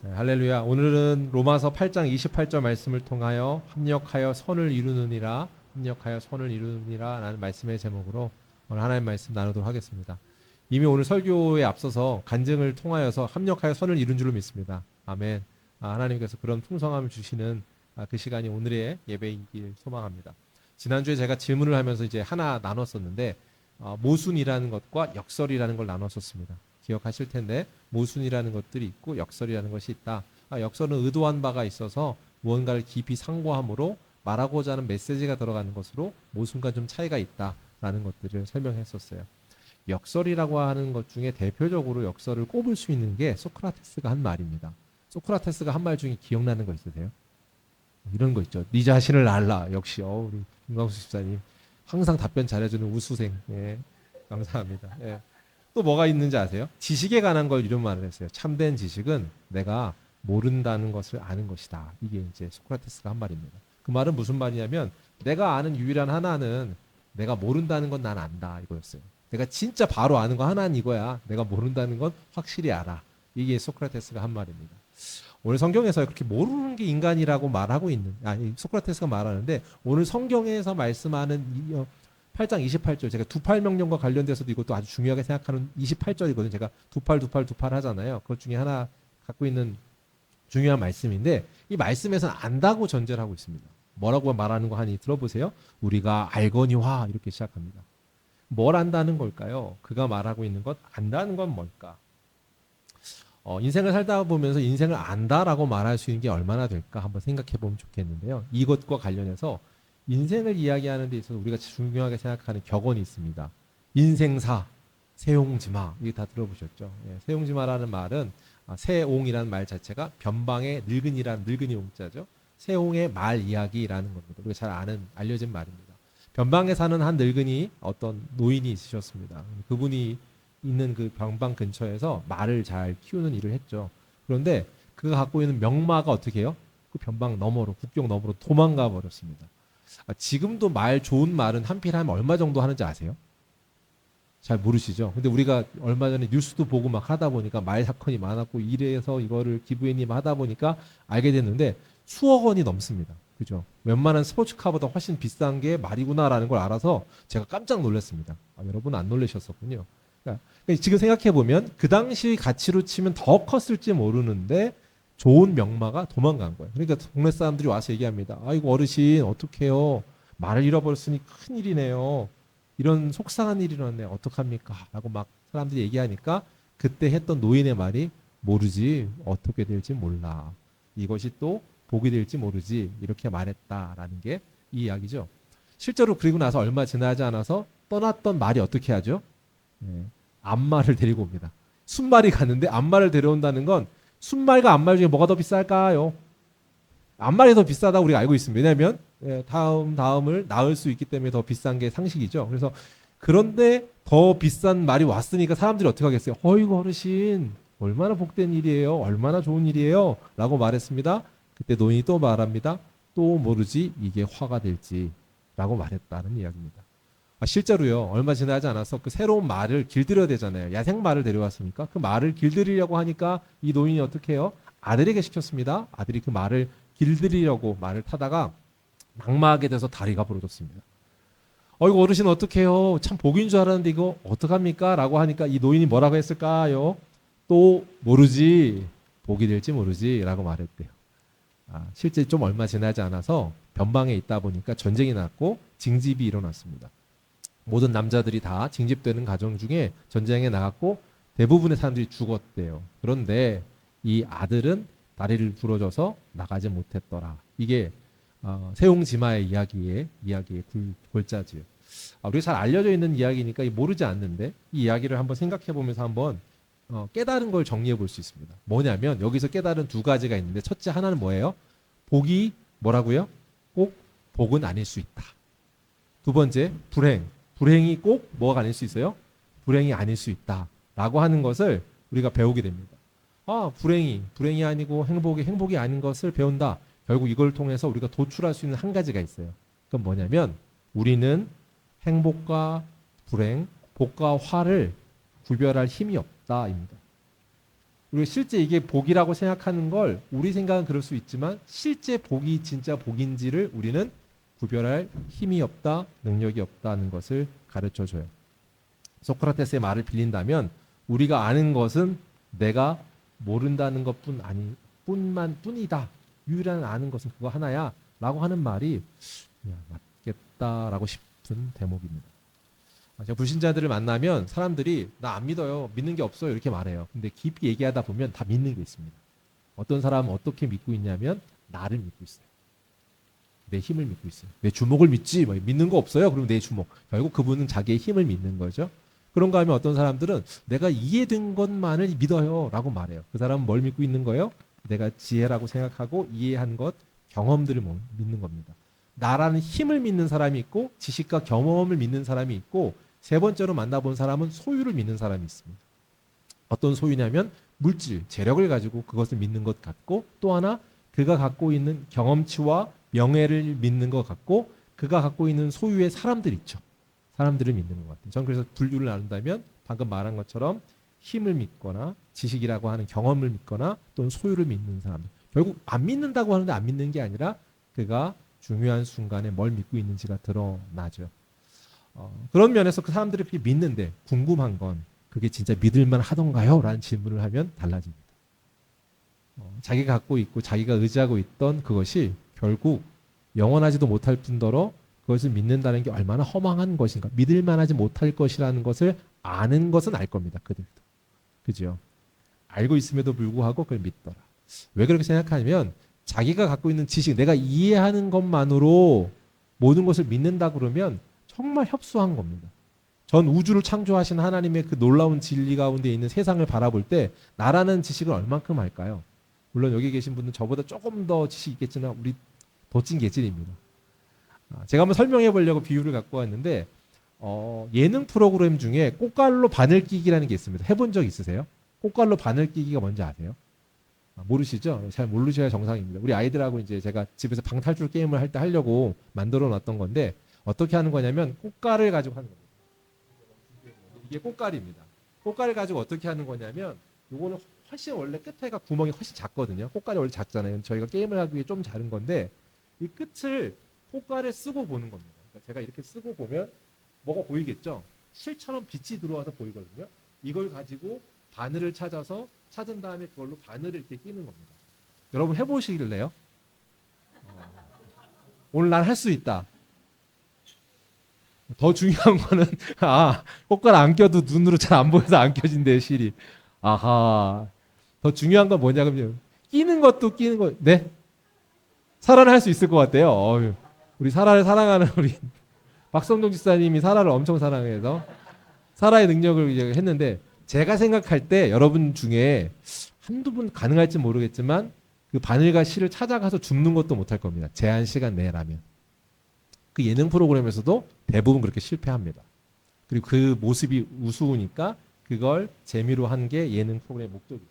네, 할렐루야. 오늘은 로마서 8장 28절 말씀을 통하여 합력하여 선을 이루느니라, 합력하여 선을 이루느니라 라는 말씀의 제목으로 오늘 하나님 말씀 나누도록 하겠습니다. 이미 오늘 설교에 앞서서 간증을 통하여서 합력하여 선을 이룬 줄로 믿습니다. 아멘. 하나님께서 그런 풍성함을 주시는 그 시간이 오늘의 예배이길 소망합니다. 지난주에 제가 질문을 하면서 이제 하나 나눴었는데 모순이라는 것과 역설이라는 걸 나눴었습니다. 기억하실 텐데 모순이라는 것들이 있고 역설이라는 것이 있다. 역설은 의도한 바가 있어서 무언가를 깊이 상고함으로 말하고자 하는 메시지가 들어가는 것으로 모순과 좀 차이가 있다라는 것들을 설명했었어요. 역설이라고 하는 것 중에 대표적으로 역설을 꼽을 수 있는 게 소크라테스가 한 말입니다. 소크라테스가 한 말 중에 기억나는 거 있으세요? 이런 거 있죠. 네 자신을 알라. 역시 우리 김광수 집사님 항상 답변 잘해주는 우수생. 예, 감사합니다. 예. 또 뭐가 있는지 아세요? 지식에 관한 걸 이런 말을 했어요. 참된 지식은 내가 모른다는 것을 아는 것이다. 이게 이제 소크라테스가 한 말입니다. 그 말은 무슨 말이냐면 내가 아는 유일한 하나는 내가 모른다는 건 난 안다 이거였어요. 내가 진짜 바로 아는 거 하나는 이거야. 내가 모른다는 건 확실히 알아. 이게 소크라테스가 한 말입니다. 오늘 성경에서 그렇게 모르는 게 인간이라고 말하고 있는, 소크라테스가 말하는데 오늘 성경에서 말씀하는 8장 28절, 제가 두팔 명령과 관련돼서도 이것도 아주 중요하게 생각하는 28절이거든요. 제가 두팔 하잖아요. 그것 중에 하나 갖고 있는 중요한 말씀인데 이 말씀에서는 안다고 전제를 하고 있습니다. 뭐라고 말하는 거 하니 들어보세요. 우리가 알거니와 이렇게 시작합니다. 뭘 안다는 걸까요? 그가 말하고 있는 것, 안다는 건 뭘까? 인생을 살다 보면서 인생을 안다라고 말할 수 있는 게 얼마나 될까 한번 생각해 보면 좋겠는데요. 이것과 관련해서 인생을 이야기하는 데 있어서 우리가 중요하게 생각하는 격언이 있습니다. 인생사, 세옹지마. 이게 다 들어보셨죠? 예, 세옹지마라는 말은 세옹이라는 말 자체가 변방의 늙은이라는 늙은이 옹자죠. 세옹의 말 이야기라는 겁니다. 우리가 잘 아는 알려진 말입니다. 변방에 사는 한 늙은이 어떤 노인이 있으셨습니다. 그분이 있는 그 변방 근처에서 말을 잘 키우는 일을 했죠. 그런데 그가 갖고 있는 명마가 어떻게 해요? 그 변방 너머로 국경 너머로 도망가 버렸습니다. 지금도 말 좋은 말은 한필 하면 얼마 정도 하는지 아세요? 잘 모르시죠? 근데 우리가 얼마 전에 뉴스도 보고 막 하다 보니까 말 사건이 많았고 이래서 이거를 기부인님 하다 보니까 알게 됐는데 수억 원이 넘습니다. 그죠? 웬만한 스포츠카보다 훨씬 비싼 게 말이구나라는 걸 알아서 제가 깜짝 놀랐습니다. 여러분 안 놀라셨었군요. 그러니까 지금 생각해 보면 그 당시 가치로 치면 더 컸을지 모르는데 좋은 명마가 도망간 거예요. 그러니까 동네 사람들이 와서 얘기합니다. 아이고 어르신 어떡해요. 말을 잃어버렸으니 큰일이네요. 이런 속상한 일이 일어났네. 어떡합니까? 라고 막 사람들이 얘기하니까 그때 했던 노인의 말이 모르지. 어떻게 될지 몰라. 이것이 또 복이 될지 모르지. 이렇게 말했다라는 게 이 이야기죠. 실제로 그리고 나서 얼마 지나지 않아서 떠났던 말이 어떻게 하죠? 네, 암말을 데리고 옵니다. 순말이 갔는데 암말을 데려온다는 건 순말과 암말 중에 뭐가 더 비쌀까요? 암말이 더 비싸다고 우리가 알고 있습니다. 왜냐하면 다음을 낳을 수 있기 때문에 더 비싼 게 상식이죠. 그래서 그런데 더 비싼 말이 왔으니까 사람들이 어떻게 하겠어요? 어이구 어르신 얼마나 복된 일이에요. 얼마나 좋은 일이에요. 라고 말했습니다. 그때 노인이 또 말합니다. 또 모르지 이게 화가 될지 라고 말했다는 이야기입니다. 실제로요. 얼마 지나지 않아서 그 새로운 말을 길들여야 되잖아요. 야생 말을 데려왔으니까 그 말을 길들이려고 하니까 이 노인이 어떻게 해요? 아들에게 시켰습니다. 아들이 그 말을 길들이려고 말을 타다가 낙마하게 돼서 다리가 부러졌습니다. 이거 어르신 어떡해요? 참 복인 줄 알았는데 이거 어떡합니까? 라고 하니까 이 노인이 뭐라고 했을까요? 또 모르지. 복이 될지 모르지. 라고 말했대요. 실제 좀 얼마 지나지 않아서 변방에 있다 보니까 전쟁이 났고 징집이 일어났습니다. 모든 남자들이 다 징집되는 가정 중에 전쟁에 나갔고 대부분의 사람들이 죽었대요. 그런데 이 아들은 다리를 부러져서 나가지 못했더라. 이게 세옹지마의 이야기의 골자지요. 우리가 잘 알려져 있는 이야기니까 모르지 않는데 이 이야기를 한번 생각해 보면서 한번 깨달은 걸 정리해 볼 수 있습니다. 뭐냐면 여기서 깨달은 두 가지가 있는데 첫째 하나는 뭐예요? 복이 뭐라고요? 꼭 복은 아닐 수 있다. 두 번째 불행이 꼭 뭐가 아닐 수 있어요? 불행이 아닐 수 있다. 라고 하는 것을 우리가 배우게 됩니다. 불행이 아니고 행복이 아닌 것을 배운다. 결국 이걸 통해서 우리가 도출할 수 있는 한 가지가 있어요. 그건 뭐냐면 우리는 행복과 불행, 복과 화를 구별할 힘이 없다입니다. 우리가 실제 이게 복이라고 생각하는 걸 우리 생각은 그럴 수 있지만 실제 복이 진짜 복인지를 우리는 구별할 힘이 없다, 능력이 없다는 것을 가르쳐 줘요. 소크라테스의 말을 빌린다면 우리가 아는 것은 내가 모른다는 것뿐 아니 뿐이다. 유일한 아는 것은 그거 하나야. 라고 하는 말이 맞겠다라고 싶은 대목입니다. 제가 불신자들을 만나면 사람들이 나 안 믿어요. 믿는 게 없어요. 이렇게 말해요. 근데 깊이 얘기하다 보면 다 믿는 게 있습니다. 어떤 사람은 어떻게 믿고 있냐면 나를 믿고 있어요. 내 힘을 믿고 있어요. 내 주먹을 믿지. 믿는 거 없어요. 그럼 내 주먹. 결국 그분은 자기의 힘을 믿는 거죠. 그런가 하면 어떤 사람들은 내가 이해된 것만을 믿어요. 라고 말해요. 그 사람은 뭘 믿고 있는 거예요? 내가 지혜라고 생각하고 이해한 것, 경험들을 믿는 겁니다. 나라는 힘을 믿는 사람이 있고 지식과 경험을 믿는 사람이 있고 세 번째로 만나본 사람은 소유를 믿는 사람이 있습니다. 어떤 소유냐면 물질, 재력을 가지고 그것을 믿는 것 같고 또 하나 그가 갖고 있는 경험치와 명예를 믿는 것 같고 그가 갖고 있는 소유의 사람들 있죠. 사람들을 믿는 것 같아요. 저는 그래서 분류를 나눈다면 방금 말한 것처럼 힘을 믿거나 지식이라고 하는 경험을 믿거나 또는 소유를 믿는 사람들. 결국 안 믿는다고 하는데 안 믿는 게 아니라 그가 중요한 순간에 뭘 믿고 있는지가 드러나죠. 그런 면에서 그 사람들이 그렇게 믿는데 궁금한 건 그게 진짜 믿을만 하던가요? 라는 질문을 하면 달라집니다. 자기가 갖고 있고 자기가 의지하고 있던 그것이 결국 영원하지도 못할 뿐더러 그것을 믿는다는 게 얼마나 허망한 것인가. 믿을 만하지 못할 것이라는 것을 아는 것은 알 겁니다. 그들도. 그죠? 알고 있음에도 불구하고 그걸 믿더라. 왜 그렇게 생각하냐면 자기가 갖고 있는 지식, 내가 이해하는 것만으로 모든 것을 믿는다 그러면 정말 협소한 겁니다. 전 우주를 창조하신 하나님의 그 놀라운 진리 가운데 있는 세상을 바라볼 때 나라는 지식을 얼만큼 할까요? 물론 여기 계신 분은 저보다 조금 더 지식이 있겠지만 우리 도찐 개찐입니다. 제가 한번 설명해 보려고 비유를 갖고 왔는데 예능 프로그램 중에 꽃갈로 바늘 끼기라는 게 있습니다. 해본 적 있으세요? 꽃갈로 바늘 끼기가 뭔지 아세요? 모르시죠? 잘 모르셔야 정상입니다. 우리 아이들하고 이제 제가 집에서 방탈출 게임을 할 때 하려고 만들어 놨던 건데 어떻게 하는 거냐면 꽃갈을 가지고 하는 겁니다. 이게 꽃갈입니다. 꽃갈을 가지고 어떻게 하는 거냐면 요거는 훨씬 원래 끝에가 구멍이 훨씬 작거든요. 꽃갈이 원래 작잖아요. 저희가 게임을 하기 위해 좀 작은 건데 이 끝을 꽃갈을 쓰고 보는 겁니다. 그러니까 제가 이렇게 쓰고 보면 뭐가 보이겠죠? 실처럼 빛이 들어와서 보이거든요. 이걸 가지고 바늘을 찾은 다음에 그걸로 바늘을 이렇게 끼는 겁니다. 여러분 해보시길래요? 오늘 난 할 수 있다. 더 중요한 거는 꽃갈 안 껴도 눈으로 잘 안 보여서 안 껴진대 실이. 아하. 더 중요한 건 뭐냐면 끼는 것도 끼는 거. 네? 사라를 할 수 있을 것 같아요. 우리 사라를 사랑하는 우리 박성동 집사님이 사라를 엄청 사랑해서 사라의 능력을 이제 했는데 제가 생각할 때 여러분 중에 한두 분 가능할지 모르겠지만 그 바늘과 실을 찾아가서 줍는 것도 못할 겁니다. 제한 시간 내라면. 그 예능 프로그램에서도 대부분 그렇게 실패합니다. 그리고 그 모습이 우스우니까 그걸 재미로 한 게 예능 프로그램의 목적이죠.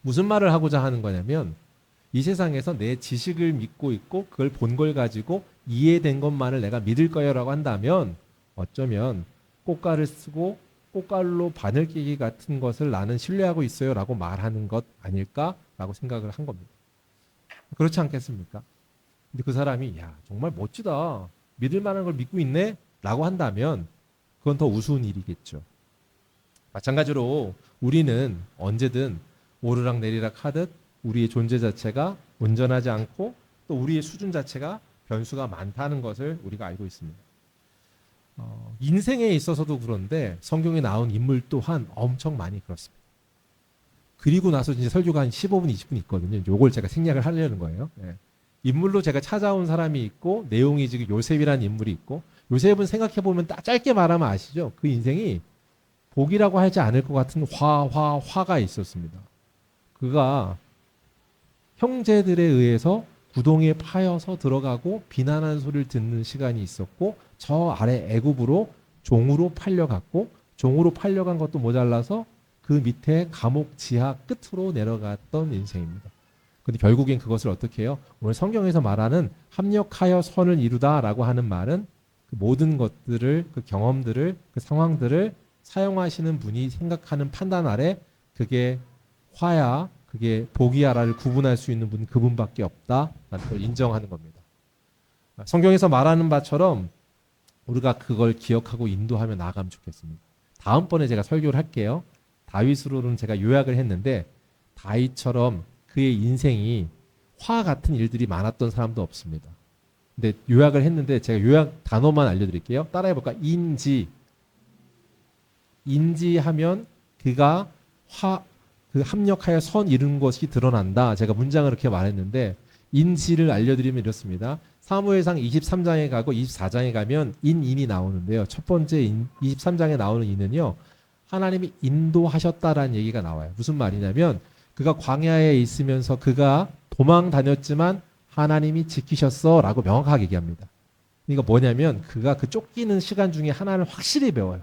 무슨 말을 하고자 하는 거냐면 이 세상에서 내 지식을 믿고 있고 그걸 본 걸 가지고 이해된 것만을 내가 믿을 거야라고 한다면 어쩌면 꽃갈을 쓰고 꽃갈로 바늘 끼기 같은 것을 나는 신뢰하고 있어요 라고 말하는 것 아닐까라고 생각을 한 겁니다. 그렇지 않겠습니까? 근데 그 사람이 야 정말 멋지다. 믿을 만한 걸 믿고 있네 라고 한다면 그건 더 우스운 일이겠죠. 마찬가지로 우리는 언제든 오르락 내리락 하듯 우리의 존재 자체가 온전하지 않고 또 우리의 수준 자체가 변수가 많다는 것을 우리가 알고 있습니다. 인생에 있어서도 그런데 성경에 나온 인물 또한 엄청 많이 그렇습니다. 그리고 나서 이제 설교가 한 15분, 20분 있거든요. 요걸 제가 생략을 하려는 거예요. 예. 인물로 제가 찾아온 사람이 있고 내용이 지금 요셉이라는 인물이 있고 요셉은 생각해보면 딱 짧게 말하면 아시죠? 그 인생이 복이라고 하지 않을 것 같은 화가 있었습니다. 그가 형제들에 의해서 구덩이에 파여서 들어가고 비난하는 소리를 듣는 시간이 있었고 저 아래 애굽으로 종으로 팔려갔고 종으로 팔려간 것도 모자라서 그 밑에 감옥 지하 끝으로 내려갔던 인생입니다. 근데 결국엔 그것을 어떻게 해요? 오늘 성경에서 말하는 합력하여 선을 이루다라고 하는 말은 그 모든 것들을 그 경험들을 그 상황들을 사용하시는 분이 생각하는 판단 아래 그게 화야, 그게 복이야를 구분할 수 있는 분은 그분밖에 없다라는 걸 인정하는 겁니다. 성경에서 말하는 바처럼 우리가 그걸 기억하고 인도하며 나아가면 좋겠습니다. 다음번에 제가 설교를 할게요. 다윗으로는 제가 요약을 했는데 다윗처럼 그의 인생이 화 같은 일들이 많았던 사람도 없습니다. 근데 요약을 했는데 제가 요약 단어만 알려드릴게요. 따라해볼까? 인지하면 그가 그 합력하여 선 이룬 것이 드러난다. 제가 문장을 이렇게 말했는데 인지를 알려드리면 이렇습니다. 사무엘상 23장에 가고 24장에 가면 인이 나오는데요. 첫 번째 23장에 나오는 인은요. 하나님이 인도하셨다라는 얘기가 나와요. 무슨 말이냐면 그가 광야에 있으면서 그가 도망 다녔지만 하나님이 지키셨어 라고 명확하게 얘기합니다. 그러니까 뭐냐면 그가 그 쫓기는 시간 중에 하나를 확실히 배워요.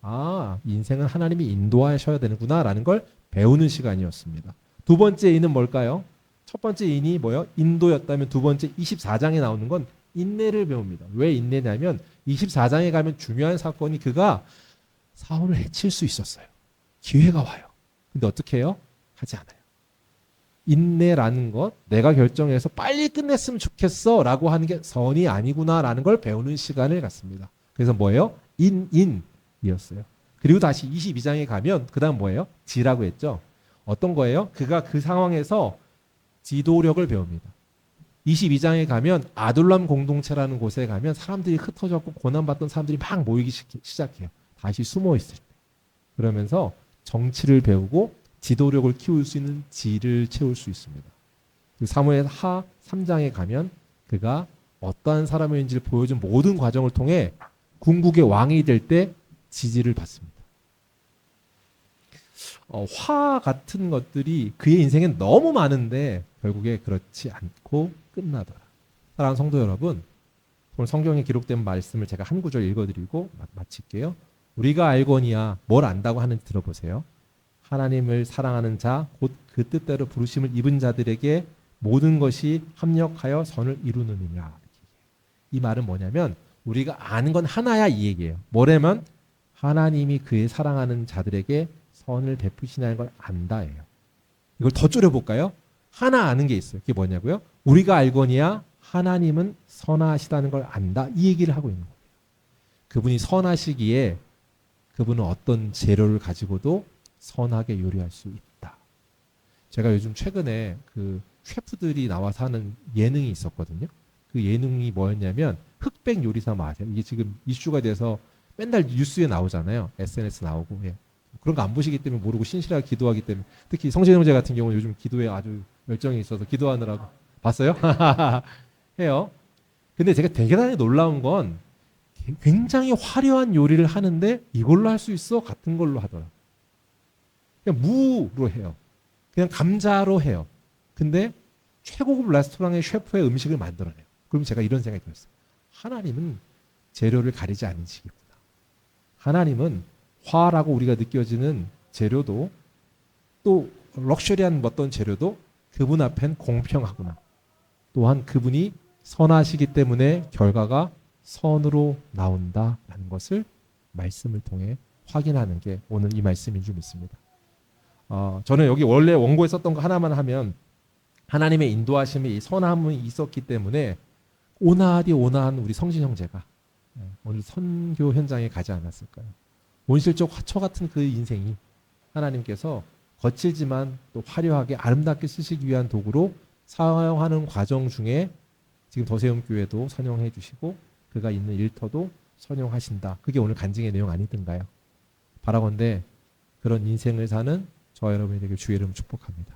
아, 인생은 하나님이 인도하셔야 되는구나 라는 걸 배우는 시간이었습니다. 두 번째 인은 뭘까요? 첫 번째 인이 뭐예요? 인도였다면 두 번째 24장에 나오는 건 인내를 배웁니다. 왜 인내냐면 24장에 가면 중요한 사건이 그가 사울을 해칠 수 있었어요. 기회가 와요. 근데 어떻게 해요? 하지 않아요. 인내라는 것, 내가 결정해서 빨리 끝냈으면 좋겠어 라고 하는 게 선이 아니구나 라는 걸 배우는 시간을 갖습니다. 그래서 뭐예요? 인이었어요. 그리고 다시 22장에 가면 그 다음 뭐예요? 지라고 했죠. 어떤 거예요? 그가 그 상황에서 지도력을 배웁니다. 22장에 가면 아둘람 공동체라는 곳에 가면 사람들이 흩어졌고 고난받던 사람들이 막 모이기 시작해요. 다시 숨어 있을 때. 그러면서 정치를 배우고 지도력을 키울 수 있는 지를 채울 수 있습니다. 사무엘 하 3장에 가면 그가 어떠한 사람인지를 보여준 모든 과정을 통해 궁극의 왕이 될 때 지지를 받습니다. 화 같은 것들이 그의 인생엔 너무 많은데 결국에 그렇지 않고 끝나더라. 사랑하는 성도 여러분, 오늘 성경에 기록된 말씀을 제가 한 구절 읽어드리고 마칠게요. 우리가 알거니와 뭘 안다고 하는지 들어보세요. 하나님을 사랑하는 자, 곧 그 뜻대로 부르심을 입은 자들에게 모든 것이 합력하여 선을 이루느니라. 이 말은 뭐냐면 우리가 아는 건 하나야 이 얘기예요. 뭐냐면 하나님이 그의 사랑하는 자들에게 선을 베푸시나는 걸 안다예요. 이걸 더 줄여볼까요? 하나 아는 게 있어요. 그게 뭐냐고요? 우리가 알거니와 하나님은 선하시다는 걸 안다. 이 얘기를 하고 있는 거예요. 그분이 선하시기에 그분은 어떤 재료를 가지고도 선하게 요리할 수 있다. 제가 요즘 최근에 그 셰프들이 나와서 하는 예능이 있었거든요. 그 예능이 뭐였냐면 흑백 요리사 맛이에요. 이게 지금 이슈가 돼서 맨날 뉴스에 나오잖아요. SNS 나오고. 예. 그런 거 안 보시기 때문에 모르고 신실하게 기도하기 때문에 특히 성진 형제 같은 경우는 요즘 기도에 아주 열정이 있어서 기도하느라고 봤어요? 해요. 근데 제가 대단히 놀라운 건 굉장히 화려한 요리를 하는데 이걸로 할 수 있어? 같은 걸로 하더라. 그냥 무로 해요. 그냥 감자로 해요. 근데 최고급 레스토랑의 셰프의 음식을 만들어내요. 그럼 제가 이런 생각이 들었어요. 하나님은 재료를 가리지 않으시겠구나. 하나님은 화라고 우리가 느껴지는 재료도 또 럭셔리한 어떤 재료도 그분 앞엔 공평하구나. 또한 그분이 선하시기 때문에 결과가 선으로 나온다라는 것을 말씀을 통해 확인하는 게 오늘 이 말씀인 줄 믿습니다. 저는 여기 원래 원고에 썼던 거 하나만 하면 하나님의 인도하심이 선함이 있었기 때문에 온화한 우리 성진 형제가 오늘 선교 현장에 가지 않았을까요? 온실적 화초 같은 그 인생이 하나님께서 거칠지만 또 화려하게 아름답게 쓰시기 위한 도구로 사용하는 과정 중에 지금 더세움교회도 선용해 주시고 그가 있는 일터도 선용하신다. 그게 오늘 간증의 내용 아니던가요? 바라건대 그런 인생을 사는 저와 여러분이 되길 주의 이름으로 축복합니다.